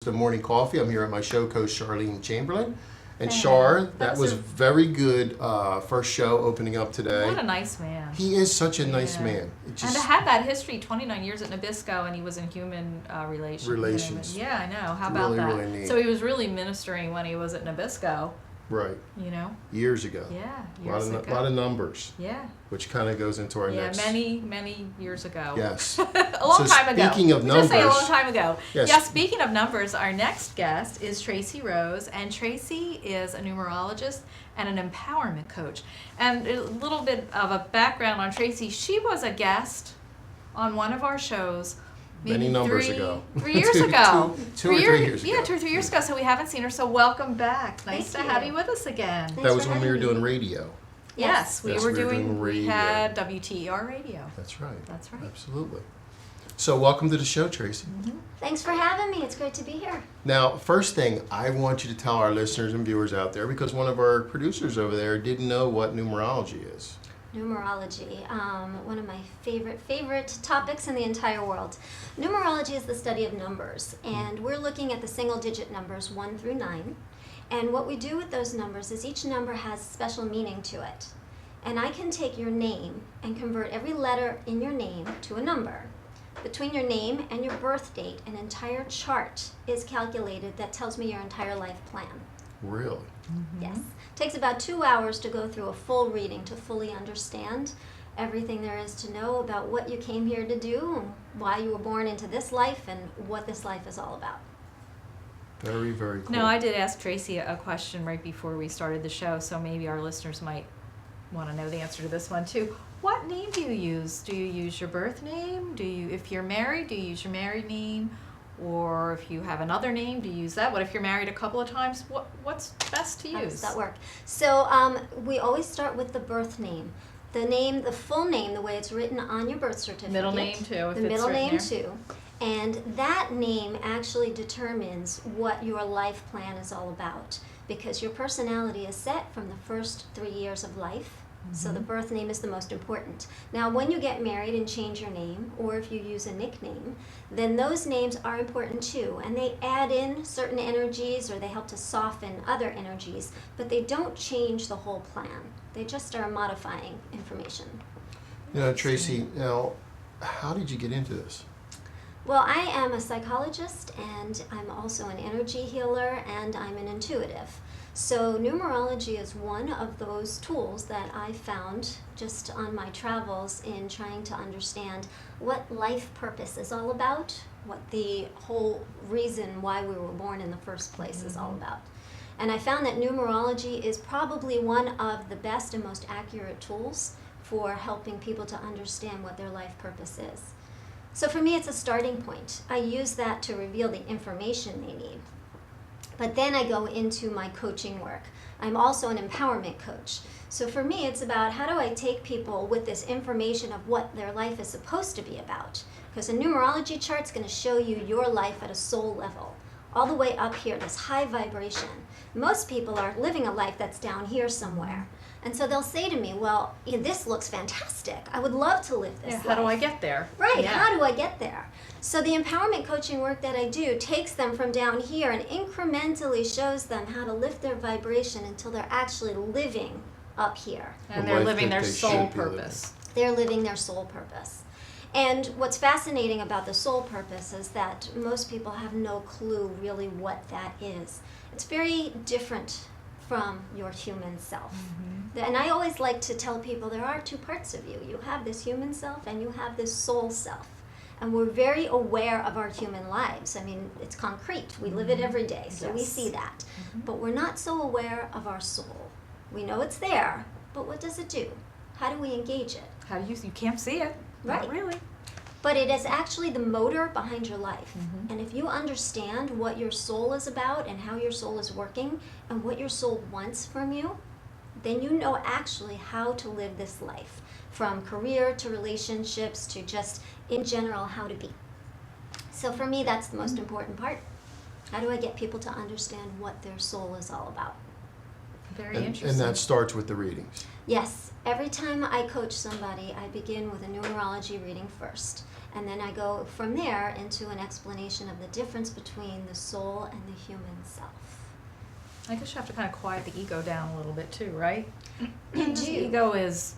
The Morning Coffee. I'm here at my show coach Charlene Chamberlain. And Hey, Char, that that was was very good first show opening up today. What a nice man. He is such a nice Yeah. man. And to have that history, 29 years at Nabisco, and he was in human relations. Yeah, I know. How about Really, that? really neat. So he was really ministering when he was at Nabisco, Right. you know? Years ago. Yeah, A years lot ago. of numbers, Yeah. which kind of goes into our Yeah, next. many years ago. Yes. A long So time ago. speaking of Just say a long numbers- time ago. Yes. Yeah, speaking of numbers, our next guest is Traci Rose, and Traci is a numerologist and an empowerment coach. And a little bit of a background on Traci, she was a guest on one of our shows Many numbers ago. 3 years ago. Two or 3 years ago. Yeah, 2 or 3 years ago, so we haven't seen her, so welcome back. Nice Thank to have you. you with us again. Thanks That was for when we were having doing me. radio. Yes, we Yes, were we were doing doing, we radio. had WTER radio. That's right. That's right. Absolutely. So welcome to the show, Traci. Thanks for having me. It's great to be here. Now, first thing, I want you to tell our listeners and viewers out there, because one of our producers over there didn't know what numerology is. Numerology, one of my favorite topics in the entire world. Numerology is the study of numbers, and we're looking at the single-digit numbers 1 through 9. And what we do with those numbers is each number has special meaning to it. And I can take your name and convert every letter in your name to a number. Between your name and your birth date, an entire chart is calculated that tells me your entire life plan. Really? Yes. Takes about 2 hours to go through a full reading to fully understand everything there is to know about what you came here to do, why you were born into this life, and what this life is all about. Very, very cool. No, I did ask Traci a question right before we started the show, so maybe our listeners might want to know the answer to this one too. What name do you use? Do you use your birth name? If you're married, do you use your married name? Or if you have another name, do you use that? What if you're married a couple of times? What's best to use? How does that work? So we always start with the birth name. The name, the full name, the way it's written on your birth certificate. Middle name too, if The it's middle written name there. too. And that name actually determines what your life plan is all about, because your personality is set from the first 3 years of life. So the birth name is the most important. Now, when you get married and change your name, or if you use a nickname, then those names are important too. And they add in certain energies, or they help to soften other energies, but they don't change the whole plan. They just are modifying information. You know, Traci, now, how did you get into this? Well, I am a psychologist, and I'm also an energy healer, and I'm an intuitive. So numerology is one of those tools that I found just on my travels in trying to understand what life purpose is all about, what the whole reason why we were born in the first place is all about. And I found that numerology is probably one of the best and most accurate tools for helping people to understand what their life purpose is. So for me, it's a starting point. I use that to reveal the information they need. But then I go into my coaching work. I'm also an empowerment coach. So for me, it's about how do I take people with this information of what their life is supposed to be about. Because a numerology chart's going to show you your life at a soul level, all the way up here, this high vibration. Most people are living a life that's down here somewhere. And so they'll say to me, well, this looks fantastic. I would love to live this life. How do I get there? Right, Yeah. how do I get there? So the empowerment coaching work that I do takes them from down here and incrementally shows them how to lift their vibration until they're actually living up here. And The they're life living that their they soul should be living. purpose. They're living their soul purpose. And what's fascinating about the soul purpose is that most people have no clue really what that is. It's very different from your human self. And I always like to tell people there are two parts of you. You have this human self and you have this soul self. And we're very aware of our human lives. I mean, it's concrete. We live it every day, so we Yes. see that. But we're not so aware of our soul. We know it's there, but what does it do? How do we engage it? How do you can't see it. Right. Not really. But it is actually the motor behind your life. And if you understand what your soul is about and how your soul is working and what your soul wants from you, then you know actually how to live this life, from career to relationships to just in general how to be. So for me, that's the most important part. How do I get people to understand what their soul is all about? Very And interesting. that starts with the readings. Yes, every time I coach somebody, I begin with a numerology reading first. And then I go from there into an explanation of the difference between the soul and the human self. I guess you have to kind of quiet the ego down a little bit too, right? You The do. ego is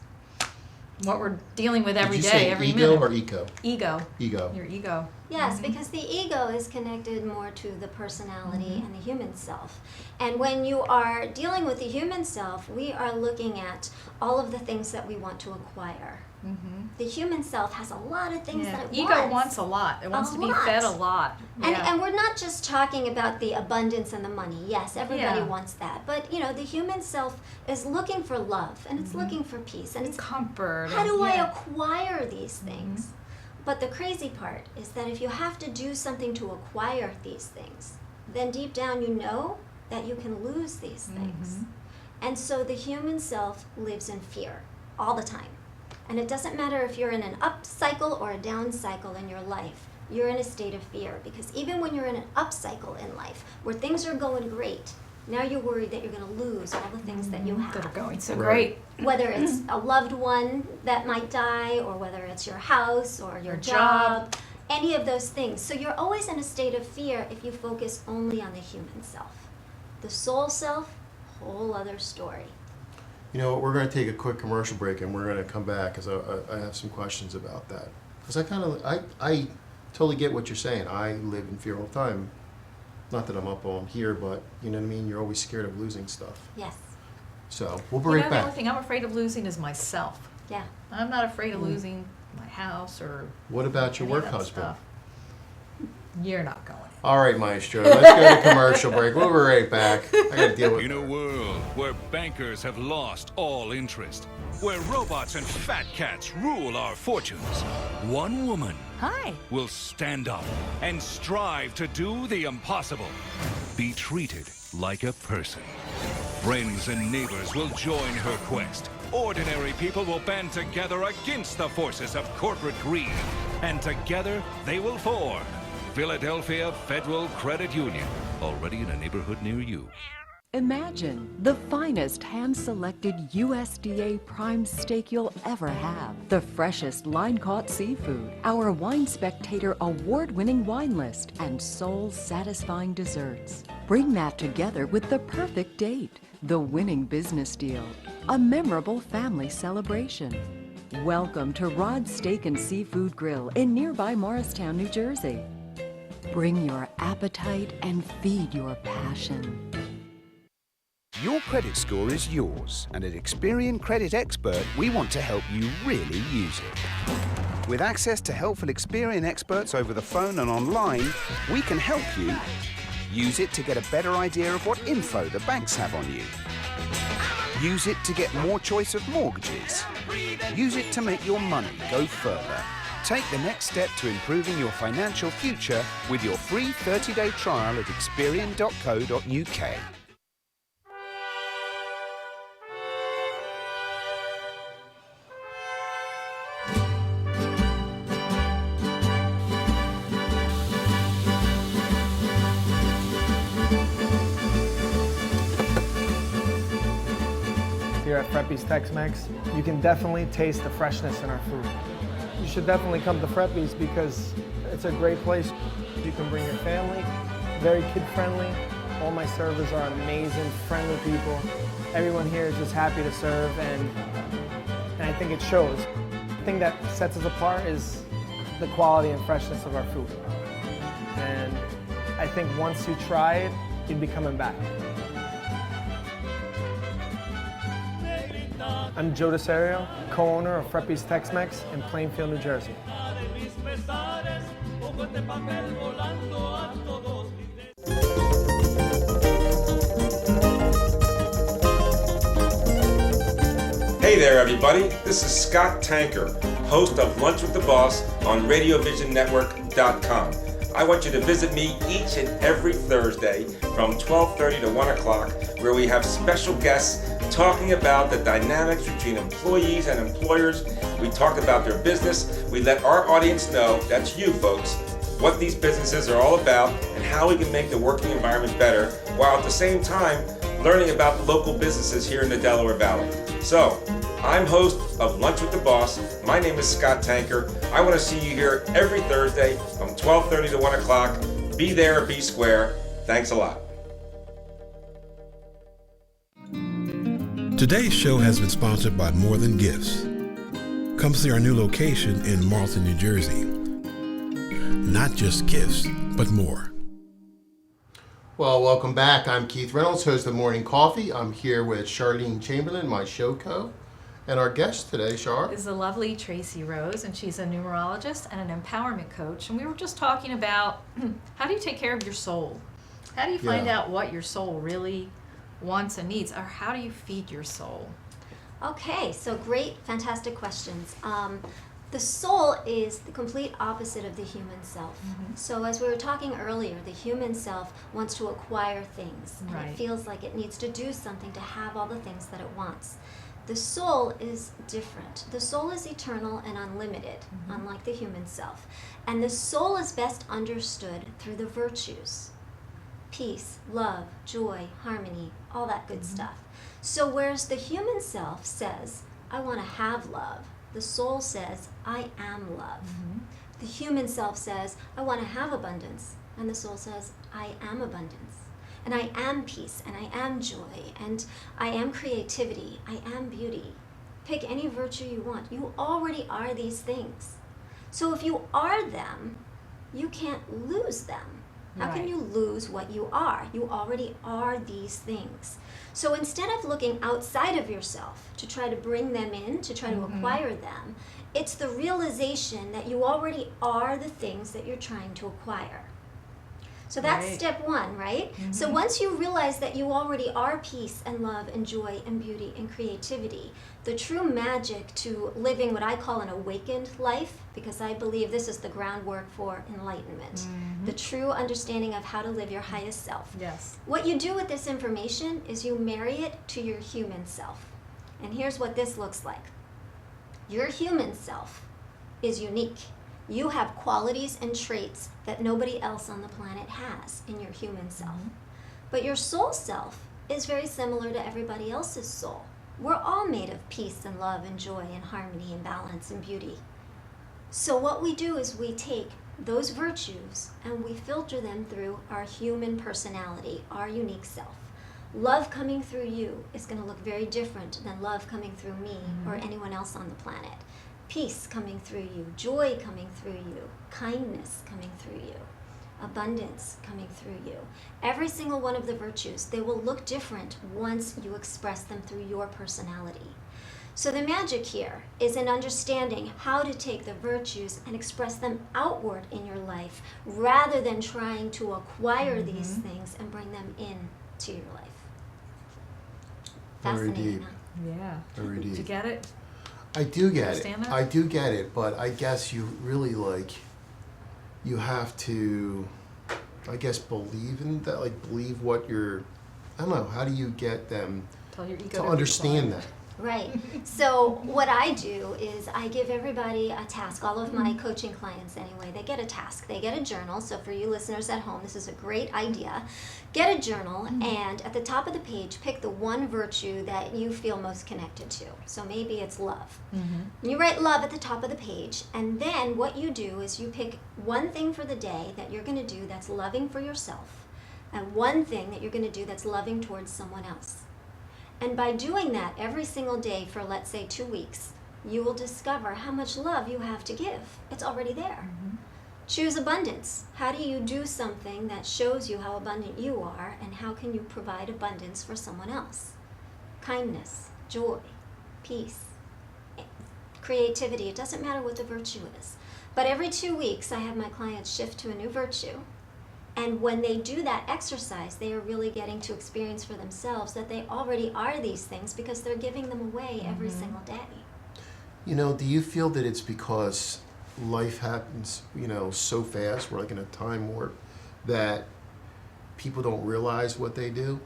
what we're dealing with every Did you day, say every ego minute. or eco? Ego. Ego. Your ego. Yes, because the ego is connected more to the personality and the human self. And when you are dealing with the human self, we are looking at all of the things that we want to acquire. Mm-hmm. The human self has a lot of things that it Ego wants a lot. It wants A to be lot. fed a lot. And we're not just talking about the abundance and the money. Yes, everybody Yeah. wants that. But, the human self is looking for love, and it's looking for peace. And and it's, comfort. how do and, I yeah. acquire these things? But the crazy part is that if you have to do something to acquire these things, then deep down you know that you can lose these things. And so the human self lives in fear all the time. And it doesn't matter if you're in an up cycle or a down cycle in your life, you're in a state of fear. Because even when you're in an up cycle in life, where things are going great, now you're worried that you're going to lose all the things that you have. That are going so Right. great. Whether it's a loved one that might die, or whether it's your house or your Your job, any of those things. So you're always in a state of fear if you focus only on the human self. The soul self, whole other story. You know what, we're going to take a quick commercial break and we're going to come back because I have some questions about that. Because I totally get what you're saying. I live in fear all the time. Not that I'm up on here, but you know what I mean? You're always scared of losing stuff. Yes. So we'll be You know, right the only back. thing I'm afraid of losing is myself. Yeah. I'm not afraid of losing my house or What about your any of work that husband? stuff. You're not going in. All right, Maestro, let's go to commercial break. We'll be right back. I got to deal with In a world where bankers have lost all interest, where robots and fat cats rule our fortunes, one woman Hi. will stand up and strive to do the impossible. Be treated like a person. Friends and neighbors will join her quest. Ordinary people will band together against the forces of corporate greed. And together they will form Philadelphia Federal Credit Union, already in a neighborhood near you. Imagine the finest hand-selected USDA prime steak you'll ever have. The freshest line-caught seafood, our Wine Spectator award-winning wine list, and soul-satisfying desserts. Bring that together with the perfect date, the winning business deal, a memorable family celebration. Welcome to Rod's Steak and Seafood Grill in nearby Morristown, New Jersey. Bring your appetite and feed your passion. Your credit score is yours, and at Experian Credit Expert, we want to help you really use it. With access to helpful Experian experts over the phone and online, we can help you use it to get a better idea of what info the banks have on you. Use it to get more choice of mortgages. Use it to make your money go further. Take the next step to improving your financial future with your free 30-day trial at Experian.co.uk. Here at Freppy's Tex-Mex, you can definitely taste the freshness in our food. You should definitely come to Freppy's because it's a great place. You can bring your family, very kid-friendly. All my servers are amazing, friendly people. Everyone here is just happy to serve, and I think it shows. The thing that sets us apart is the quality and freshness of our food. And I think once you try it, you'd be coming back. I'm Joe DeSario, co-owner of Freppy's Tex-Mex in Plainfield, New Jersey. Hey there, everybody. This is Scott Tanker, host of Lunch with the Boss on RadioVisionNetwork.com. I want you to visit me each and every Thursday from 12:30 to 1 o'clock, where we have special guests talking about the dynamics between employees and employers. We talk about their business. We let our audience know, that's you folks, what these businesses are all about and how we can make the working environment better, while at the same time learning about the local businesses here in the Delaware Valley. So, I'm host of Lunch with the Boss. My name is Scott Tanker. I want to see you here every Thursday from 12:30 to 1 o'clock. Be there, be square. Thanks a lot. Today's show has been sponsored by More Than Gifts. Come see our new location in Marlton, New Jersey. Not just gifts, but more. Well, welcome back. I'm Keith Reynolds, host of Morning Coffee. I'm here with Charlene Chamberlain, my show co. And our guest today, Char, is the lovely Traci Rose, and she's a numerologist and an empowerment coach. And we were just talking about how do you take care of your soul? How do you find out what your soul really wants and needs, or how do you feed your soul? Okay, so great, fantastic questions. The soul is the complete opposite of the human self. So as we were talking earlier, the human self wants to acquire things, and it feels like it needs to do something to have all the things that it wants. The soul is different. The soul is eternal and unlimited, unlike the human self. And the soul is best understood through the virtues: peace, love, joy, harmony, all that good stuff. So whereas the human self says, I want to have love, the soul says, I am love. The human self says, I want to have abundance, and the soul says, I am abundance. And I am peace, and I am joy, and I am creativity, I am beauty. Pick any virtue you want. You already are these things. So if you are them, you can't lose them. How can you lose what you are? You already are these things. So instead of looking outside of yourself to try to bring them in, to try to acquire them, it's the realization that you already are the things that you're trying to acquire. So that's step one, right? So once you realize that you already are peace and love and joy and beauty and creativity, the true magic to living what I call an awakened life, because I believe this is the groundwork for enlightenment, the true understanding of how to live your highest self. Yes. What you do with this information is you marry it to your human self. And here's what this looks like. Your human self is unique. You have qualities and traits that nobody else on the planet has in your human self. But your soul self is very similar to everybody else's soul. We're all made of peace and love and joy and harmony and balance and beauty. So what we do is we take those virtues and we filter them through our human personality, our unique self. Love coming through you is going to look very different than love coming through me or anyone else on the planet. Peace coming through you, joy coming through you, kindness coming through you, abundance coming through you. Every single one of the virtues, they will look different once you express them through your personality. So the magic here is in understanding how to take the virtues and express them outward in your life rather than trying to acquire these things and bring them into your life. Very Fascinating, deep. huh? Yeah. Very deep. Did you get it? I do get it. Understand that? I do get it, but I guess you really you have to, I guess, believe in that, believe what you're, I don't know, how do you get them Tell your ego to to be understand quiet. that? Right. So what I do is I give everybody a task. All of my coaching clients anyway, they get a task. They get a journal. So for you listeners at home, this is a great idea. Get a journal and at the top of the page, pick the one virtue that you feel most connected to. So maybe it's love. You write love at the top of the page, and then what you do is you pick one thing for the day that you're going to do that's loving for yourself, and one thing that you're going to do that's loving towards someone else. And by doing that every single day for, let's say, 2 weeks, you will discover how much love you have to give. It's already there. Choose abundance. How do you do something that shows you how abundant you are, and how can you provide abundance for someone else? Kindness, joy, peace, creativity. It doesn't matter what the virtue is. But every 2 weeks, I have my clients shift to a new virtue. And when they do that exercise, they are really getting to experience for themselves that they already are these things because they're giving them away every single day. You know, do you feel that it's because life happens, so fast, we're like in a time warp, that people don't realize what they do?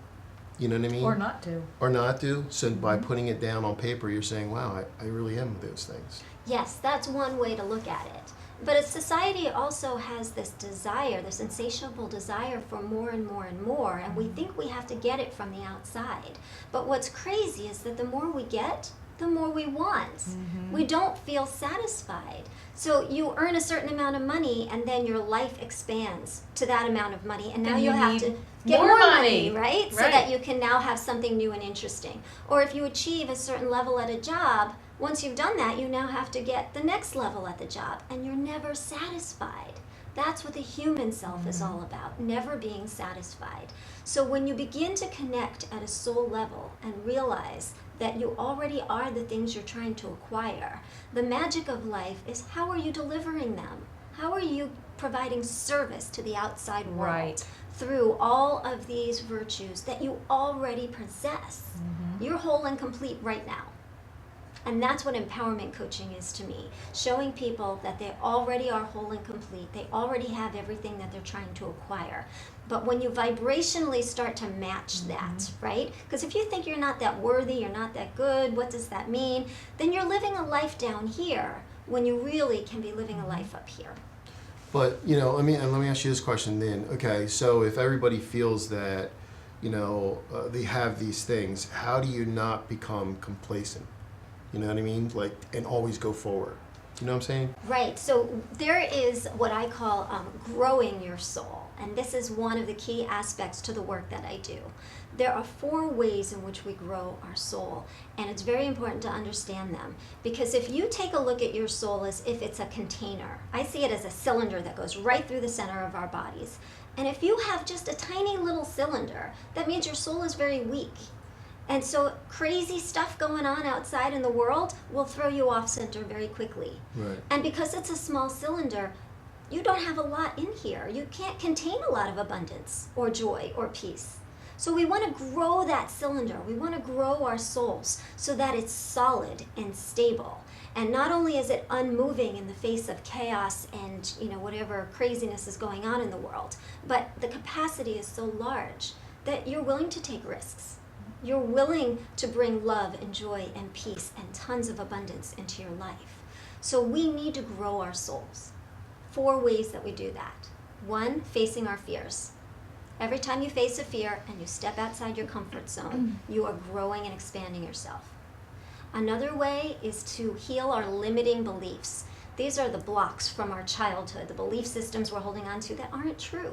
You know what I mean? Or not to. Or not do? So by putting it down on paper, you're saying, wow, I really am those things. Yes, that's one way to look at it. But society also has this desire, this insatiable desire for more and more and more, and we think we have to get it from the outside. But what's crazy is that the more we get, the more we want. We don't feel satisfied. So you earn a certain amount of money, and then your life expands to that amount of money, and now And you you have need to get more more money. money, right? So Right. that you can now have something new and interesting. Or if you achieve a certain level at a job, once you've done that, you now have to get the next level at the job, and you're never satisfied. That's what the human self is all about, never being satisfied. So when you begin to connect at a soul level and realize that you already are the things you're trying to acquire, the magic of life is how are you delivering them? How are you providing service to the outside world Right. through all of these virtues that you already possess? You're whole and complete right now. And that's what empowerment coaching is to me, showing people that they already are whole and complete. They already have everything that they're trying to acquire. But when you vibrationally start to match that, right? Because if you think you're not that worthy, you're not that good, what does that mean? Then you're living a life down here when you really can be living a life up here. But, you know, let me ask you this question then. Okay, so if everybody feels that, you know, they have these things, how do you not become complacent? You know what I mean? Like, and always go forward. You know what I'm saying? Right. So there is what I call growing your soul. And this is one of the key aspects to the work that I do. There are 4 ways in which we grow our soul. And it's very important to understand them. Because if you take a look at your soul as if it's a container, I see it as a cylinder that goes right through the center of our bodies. And if you have just a tiny little cylinder, that means your soul is very weak. And so crazy stuff going on outside in the world will throw you off center very quickly. Right. And because it's a small cylinder, you don't have a lot in here. You can't contain a lot of abundance or joy or peace. So we want to grow that cylinder. We want to grow our souls so that it's solid and stable. And not only is it unmoving in the face of chaos and, you know, whatever craziness is going on in the world, but the capacity is so large that you're willing to take risks. You're willing to bring love and joy and peace and tons of abundance into your life. So we need to grow our souls. 4 ways that we do that. 1, facing our fears. Every time you face a fear and you step outside your comfort zone, you are growing and expanding yourself. Another way is to heal our limiting beliefs. These are the blocks from our childhood, the belief systems we're holding on to that aren't true.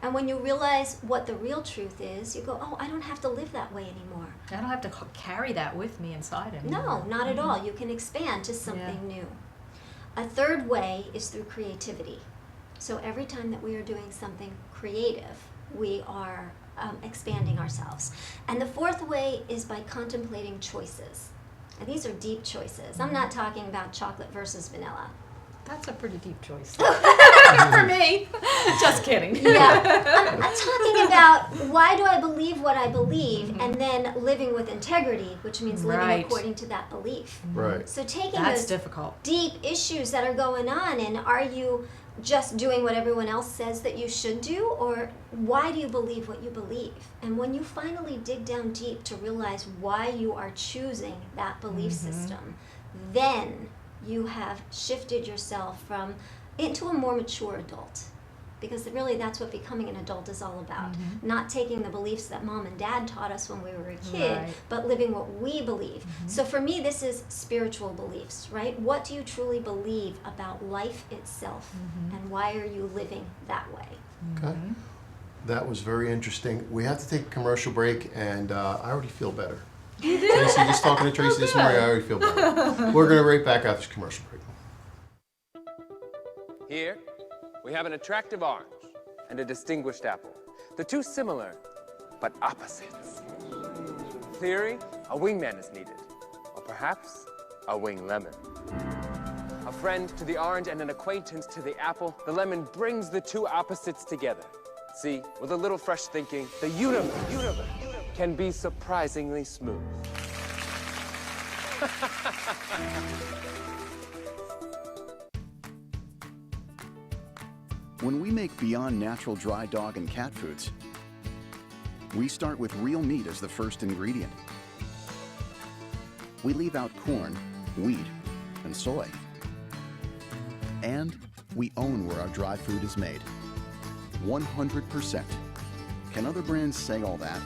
And when you realize what the real truth is, you go, oh, I don't have to live that way anymore. I don't have to carry that with me inside anymore. No, not at all. You can expand to something new. A 3rd way is through creativity. So every time that we are doing something creative, we are expanding ourselves. And the 4th way is by contemplating choices. And these are deep choices. I'm not talking about chocolate versus vanilla. That's a pretty deep choice. For me. Just kidding. Yeah. I'm talking about why do I believe what I believe, and then living with integrity, which means living Right. according to that belief. Right. So taking That's those difficult. deep issues that are going on, and are you just doing what everyone else says that you should do, or why do you believe what you believe? And when you finally dig down deep to realize why you are choosing that belief system, then you have shifted yourself into a more mature adult. Because really that's what becoming an adult is all about. Not taking the beliefs that mom and dad taught us when we were a kid, Right. but living what we believe. So for me, this is spiritual beliefs, right? What do you truly believe about life itself? And why are you living that way? Okay. That was very interesting. We have to take a commercial break, and I already feel better. Tracy, just talking to Tracy this morning, I already feel better. We're going to right back after this commercial break. Here, we have an attractive orange and a distinguished apple. The 2 similar, but opposites. Theory, a wingman is needed, or perhaps a wing lemon. A friend to the orange and an acquaintance to the apple, the lemon brings the 2 opposites together. See, with a little fresh thinking, the universe can be surprisingly smooth. When we make beyond natural dry dog and cat foods, we start with real meat as the first ingredient. We leave out corn, wheat, and soy. And we own where our dry food is made. 100%. Can other brands say all that?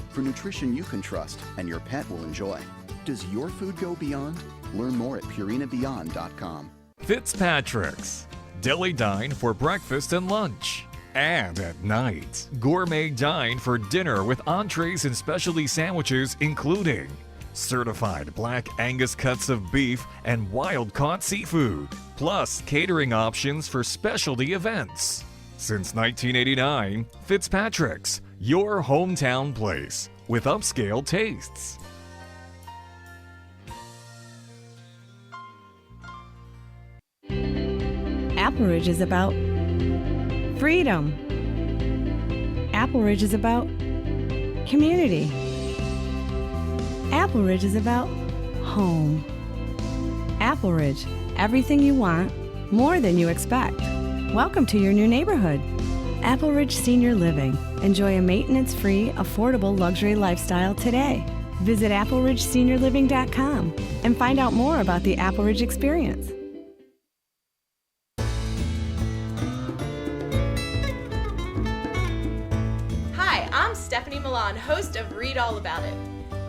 For nutrition you can trust and your pet will enjoy. Does your food go beyond? Learn more at purinabeyond.com. Fitzpatrick's. Deli dine for breakfast and lunch. And at night, gourmet dine for dinner with entrees and specialty sandwiches including certified black Angus cuts of beef and wild-caught seafood, plus catering options for specialty events. Since 1989, Fitzpatrick's, your hometown place with upscale tastes. Apple Ridge is about freedom. Apple Ridge is about community. Apple Ridge is about home. Apple Ridge, everything you want, more than you expect. Welcome to your new neighborhood. Apple Ridge Senior Living. Enjoy a maintenance-free, affordable luxury lifestyle today. Visit appleridgeseniorliving.com and find out more about the Apple Ridge experience. Hi, I'm Stephanie Milan, host of Read All About It.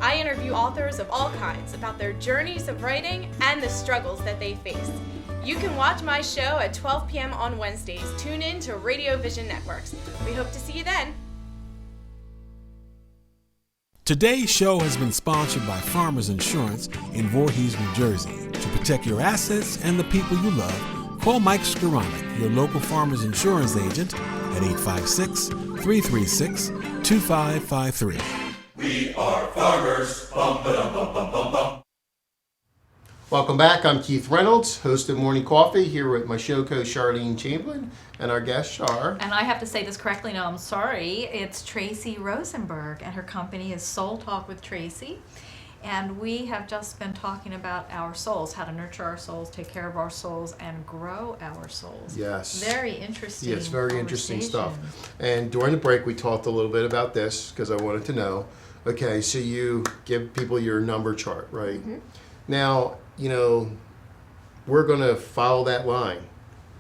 I interview authors of all kinds about their journeys of writing and the struggles that they face. You can watch my show at 12 p.m. on Wednesdays. Tune in to Radio Vision Networks. We hope to see you then. Today's show has been sponsored by Farmers Insurance in Voorhees, New Jersey. To protect your assets and the people you love, call Mike Skoranek, your local Farmers Insurance agent, at 856-336-2553. We are farmers. Bum, ba-dum, bum, bum, bum, bum. Welcome back. I'm Keith Reynolds, host of Morning Coffee, here with my show co Charlene Chamberlain and our guest Char. And I have to say this correctly. No, I'm sorry. It's Traci Rosenberg, and her company is Soul Talk with Traci. And we have just been talking about our souls, how to nurture our souls, take care of our souls, and grow our souls. Yes. Very interesting. Yes, very interesting stuff. And during the break, we talked a little bit about this because I wanted to know. Okay, so you give people your number chart, right? Mm-hmm. Now, you know, we're going to follow that line,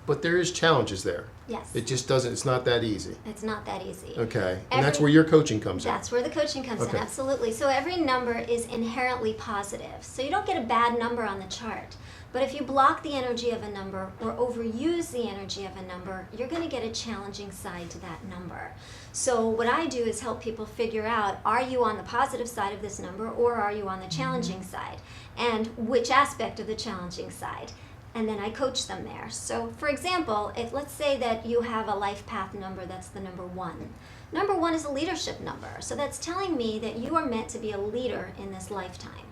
but there is challenges there. Yes. It just doesn't, it's not that easy. It's not that easy. Okay. And that's where your coaching comes in. That's where the coaching comes in, absolutely. So every number is inherently positive. So you don't get a bad number on the chart. But if you block the energy of a number or overuse the energy of a number, you're going to get a challenging side to that number. So what I do is help people figure out, are you on the positive side of this number or are you on the challenging side? And which aspect of the challenging side? And then I coach them there. So for example, if let's say that you have a life path number that's the number 1. Number 1 is a leadership number. So that's telling me that you are meant to be a leader in this lifetime.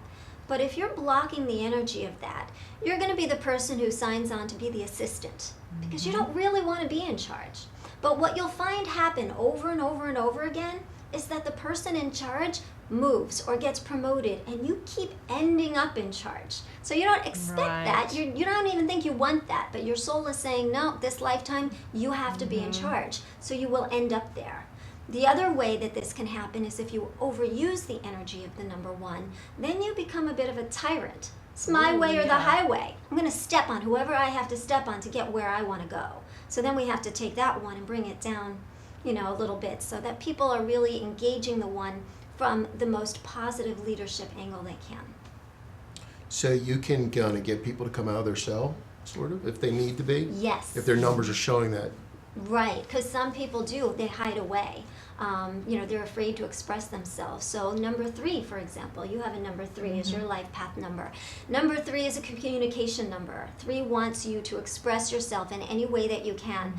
But if you're blocking the energy of that, you're going to be the person who signs on to be the assistant because you don't really want to be in charge. But what you'll find happen over and over and over again is that the person in charge moves or gets promoted and you keep ending up in charge. So you don't expect that. You don't even think you want that, but your soul is saying, no, this lifetime you have to be in charge. So you will end up there. The other way that this can happen is if you overuse the energy of the number 1, then you become a bit of a tyrant. It's my way or the highway. I'm going to step on whoever I have to step on to get where I want to go. So then we have to take that one and bring it down, you know, a little bit so that people are really engaging the one from the most positive leadership angle they can. So you can kind of get people to come out of their shell, sort of, if they need to be? Yes. If their numbers are showing that. Right, because some people do, they hide away. You know, they're afraid to express themselves. So number 3, for example, you have a number 3 as your life path number. Number 3 is a communication number. 3 wants you to express yourself in any way that you can.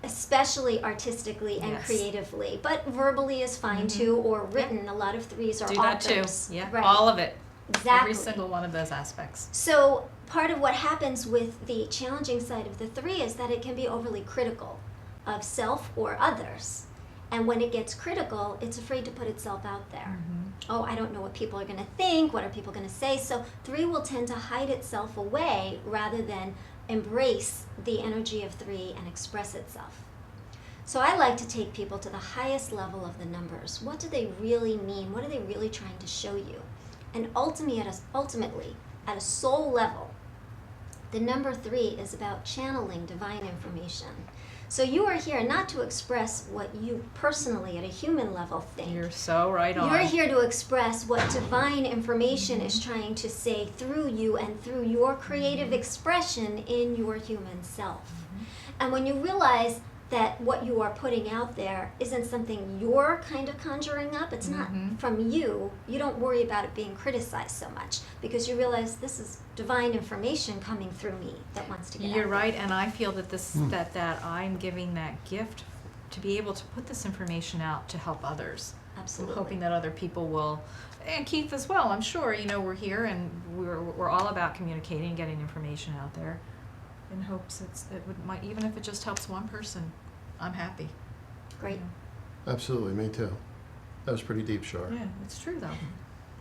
Especially artistically and creatively, but verbally is fine too, or written. A lot of 3s are do that authors. too. Yeah, right. all of it. Exactly. Every single one of those aspects. So part of what happens with the challenging side of the 3 is that it can be overly critical of self or others. And when it gets critical, it's afraid to put itself out there. Oh, I don't know what people are going to think. What are people going to say? So 3 will tend to hide itself away rather than embrace the energy of 3 and express itself. So I like to take people to the highest level of the numbers. What do they really mean? What are they really trying to show you? And ultimately, at a soul level, The number 3 is about channeling divine information. So you are here not to express what you personally at a human level think. You're so right on. You're here to express what divine information is trying to say through you and through your creative expression in your human self. And when you realize that what you are putting out there isn't something you're kind of conjuring up, it's not from you, you don't worry about it being criticized so much because you realize this is divine information coming through me that wants to get out. You're right, and I feel that that I'm giving that gift to be able to put this information out to help others. Absolutely. I'm hoping that other people will, and Keith as well, I'm sure, we're here and we're all about communicating and getting information out there. In hopes might even if it just helps one person, I'm happy. Great. Absolutely, me too. That was pretty deep, Shar. Yeah, it's true though.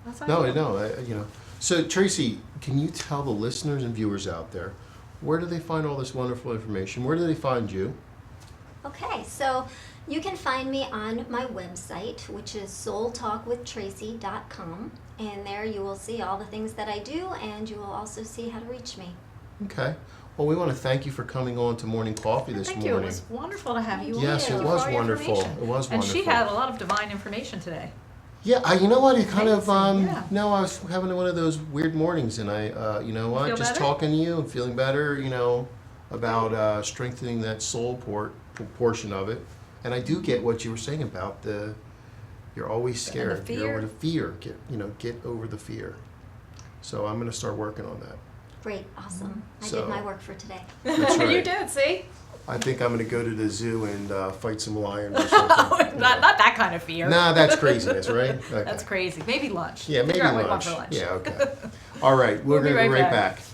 That's how No, I I feel. know. So Traci, can you tell the listeners and viewers out there, where do they find all this wonderful information? Where do they find you? Okay, so you can find me on my website, which is soultalkwithtraci.com, and there you will see all the things that I do, and you will also see how to reach me. Okay. Well, we want to thank you for coming on to Morning Coffee this Thank morning. you. It was wonderful to have you on. Yes, Thank it you for was all your wonderful. information. It was And she wonderful. had a lot of divine information today. Yeah, you know what? It kind of, Amazing, yeah. no, I was having one of those weird mornings, and I, you know what? Feel Just better? talking to you and feeling better, about strengthening that soul portion of it. And I do get what you were saying about you're always scared. the You're over fear. the fear. Get over the fear. So I'm going to start working on that. Great, awesome. I So- did my work for today. That's right. You did, see? I think I'm going to go to the zoo and fight some lions or something. Not that kind of fear. Nah, that's craziness, right? Okay. That's crazy. Maybe lunch. Yeah, maybe Figure out what you want lunch. for lunch. Yeah, okay. All right, we're We'll be going to be right right back. back.